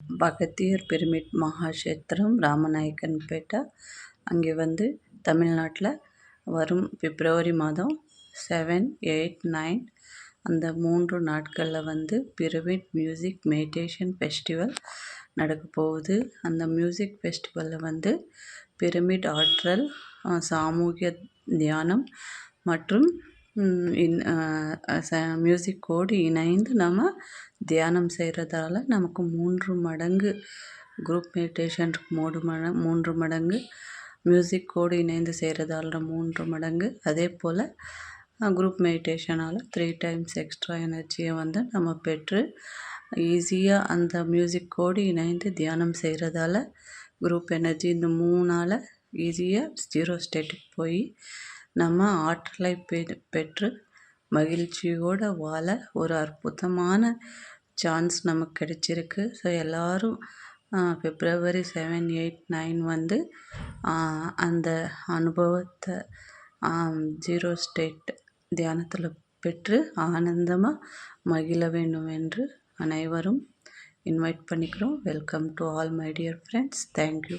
பகத்தியர் pyramid மகாஷேத்திரம் Ramanayakkanpettai. அங்கே தமிழ்நாட்டில் வரும் பிப்ரவரி மாதம் 7, 8, 9 அந்த 3 நாட்களில் பிரமிட் மியூசிக் மெடிடேஷன் ஃபெஸ்டிவல் நடக்க போகுது. அந்த மியூசிக் ஃபெஸ்டிவலில் பிரமிட் ஆற்றல், சாமூகிய தியானம் மற்றும் மியூசிக்கோடு இணைந்து நம்ம தியானம் செய்கிறதால நமக்கு 3 மடங்கு குரூப் மெடிடேஷனுக்கு 3 மடங்கு, மியூசிக்கோடு இணைந்து செய்கிறதால 3 மடங்கு, அதே போல் குரூப் மெடிடேஷனால் 3 times எக்ஸ்ட்ரா எனர்ஜியை நம்ம பெற்று ஈஸியாக அந்த மியூசிக்கோடு இணைந்து தியானம் செய்கிறதால குரூப் எனர்ஜி இந்த 3 ஈஸியாக 0 ஸ்டேட்டுக்கு போய் நம்ம ஆற்றலை பெற்று மகிழ்ச்சியோடு வாழ ஒரு அற்புதமான சான்ஸ் நமக்கு கிடைச்சிருக்கு. ஸோ எல்லோரும் பிப்ரவரி 7, 8, 9 அந்த அனுபவத்தை 0 ஸ்டேட் தியானத்தில் பெற்று ஆனந்தமாக மகிழ வேண்டும் என்று அனைவரும் இன்வைட் பண்ணிக்கிறோம். Welcome to all my dear friends. Thank you.